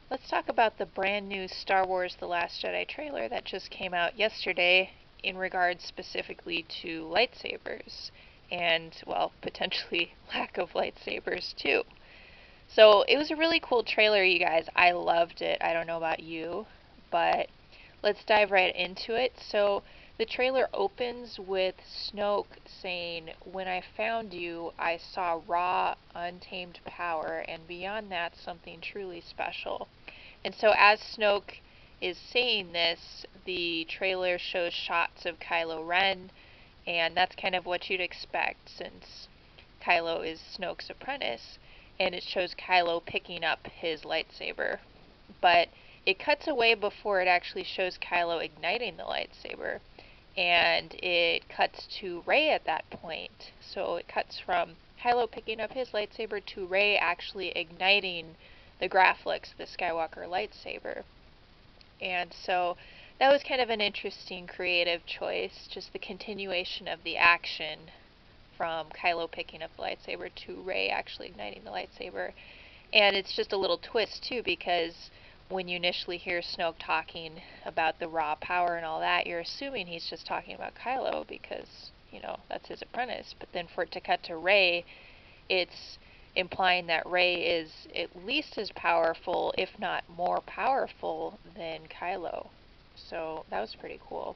Let's talk about the brand new Star Wars The Last Jedi trailer that just came out yesterday in regards specifically to lightsabers and, well, potentially lack of lightsabers too. So it was a really cool trailer, you guys. I loved it. I don't know about you, but let's dive right into it. So the trailer opens with Snoke saying, "When I found you, I saw raw, untamed power, and beyond that, something truly special." And so as Snoke is saying this, the trailer shows shots of Kylo Ren, and that's kind of what you'd expect since Kylo is Snoke's apprentice, and it shows Kylo picking up his lightsaber. But it cuts away before it actually shows Kylo igniting the lightsaber, and it cuts to Rey at that point. So it cuts from Kylo picking up his lightsaber to Rey actually igniting the Graflix, the Skywalker lightsaber. And so that was kind of an interesting creative choice, just the continuation of the action from Kylo picking up the lightsaber to Rey actually igniting the lightsaber. And it's just a little twist too, because when you initially hear Snoke talking about the raw power and all that, you're assuming he's just talking about Kylo because, that's his apprentice. But then for it to cut to Rey, it's implying that Rey is at least as powerful, if not more powerful, than Kylo. So that was pretty cool.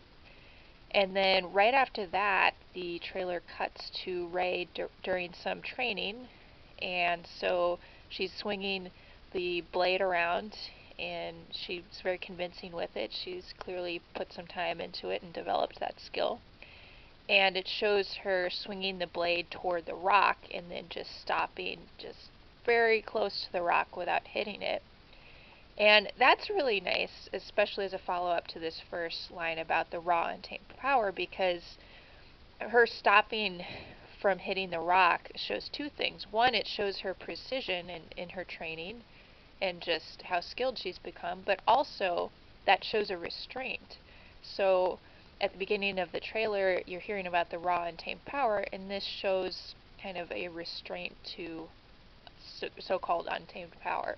And then right after that, the trailer cuts to Rey during some training, and so she's swinging the blade around, and she's very convincing with it. She's clearly put some time into it and developed that skill. And it shows her swinging the blade toward the rock and then just stopping just very close to the rock without hitting it. And that's really nice, especially as a follow-up to this first line about the raw untamed power, because her stopping from hitting the rock shows two things. One, it shows her precision in her training and just how skilled she's become, but also that shows a restraint. So at the beginning of the trailer, you're hearing about the raw untamed power, and this shows kind of a restraint to so-called untamed power.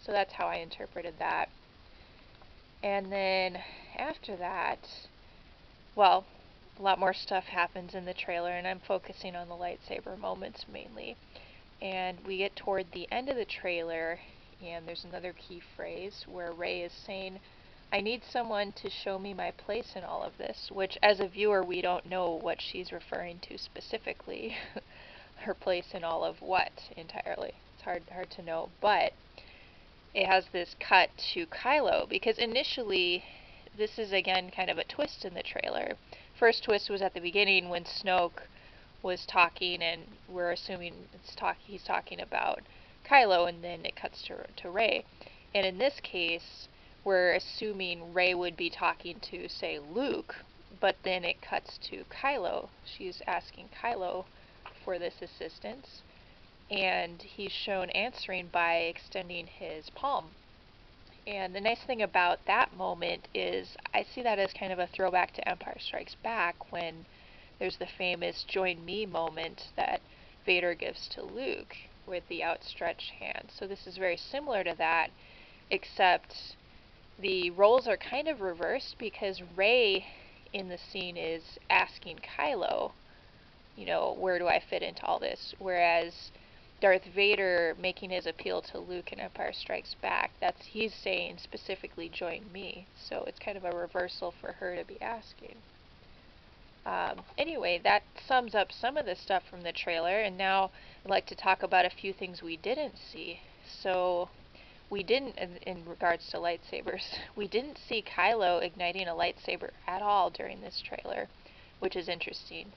So that's how I interpreted that. And then after that, well, a lot more stuff happens in the trailer, and I'm focusing on the lightsaber moments mainly. And we get toward the end of the trailer, and there's another key phrase where Rey is saying, "I need someone to show me my place in all of this," which as a viewer we don't know what she's referring to specifically. Her place in all of what entirely. It's hard to know, but it has this cut to Kylo, because initially this is again kind of a twist in the trailer. First twist was at the beginning when Snoke was talking, and we're assuming he's talking about Kylo, and then it cuts to Rey. And in this case, we're assuming Rey would be talking to, say, Luke, but then it cuts to Kylo. She's asking Kylo for this assistance, and he's shown answering by extending his palm. And the nice thing about that moment is I see that as kind of a throwback to Empire Strikes Back, when there's the famous "join me" moment that Vader gives to Luke with the outstretched hand. So this is very similar to that, except the roles are kind of reversed, because Rey in the scene is asking Kylo, where do I fit into all this? Whereas Darth Vader making his appeal to Luke in Empire Strikes Back, he's saying specifically, "join me." So it's kind of a reversal for her to be asking. Anyway, that sums up some of the stuff from the trailer, and now I'd like to talk about a few things we didn't see. So we didn't, in regards to lightsabers, we didn't see Kylo igniting a lightsaber at all during this trailer, which is interesting.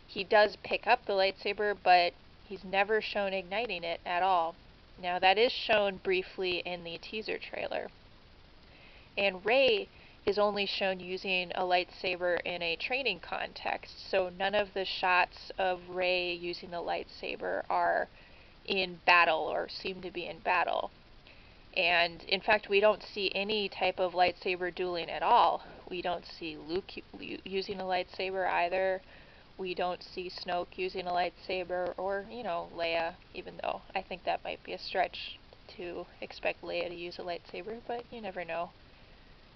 He does pick up the lightsaber, but he's never shown igniting it at all. Now that is shown briefly in the teaser trailer. And Rey is only shown using a lightsaber in a training context, so none of the shots of Rey using the lightsaber are in battle or seem to be in battle. And in fact, we don't see any type of lightsaber dueling at all. We don't see Luke using a lightsaber either. We don't see Snoke using a lightsaber, or, Leia, even though I think that might be a stretch to expect Leia to use a lightsaber, but you never know.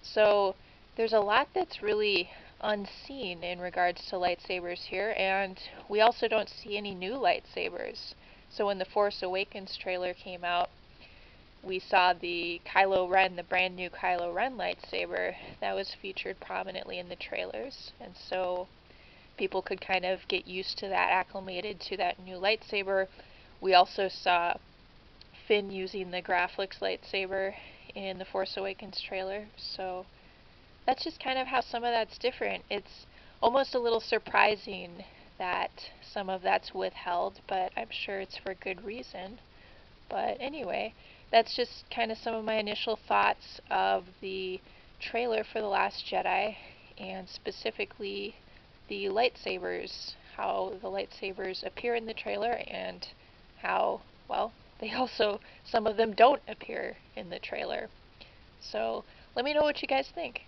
So there's a lot that's really unseen in regards to lightsabers here, and we also don't see any new lightsabers. So when the Force Awakens trailer came out, we saw the Kylo Ren, the brand new Kylo Ren lightsaber that was featured prominently in the trailers, and so people could kind of get used to that, acclimated to that new lightsaber. We also saw Finn using the Graflix lightsaber in the Force Awakens trailer, so that's just kind of how some of that's different. It's almost a little surprising that some of that's withheld, but I'm sure it's for good reason. But anyway, that's just kind of some of my initial thoughts of the trailer for The Last Jedi, and specifically the lightsabers, how the lightsabers appear in the trailer, and how, well, they also, some of them don't appear in the trailer. So let me know what you guys think.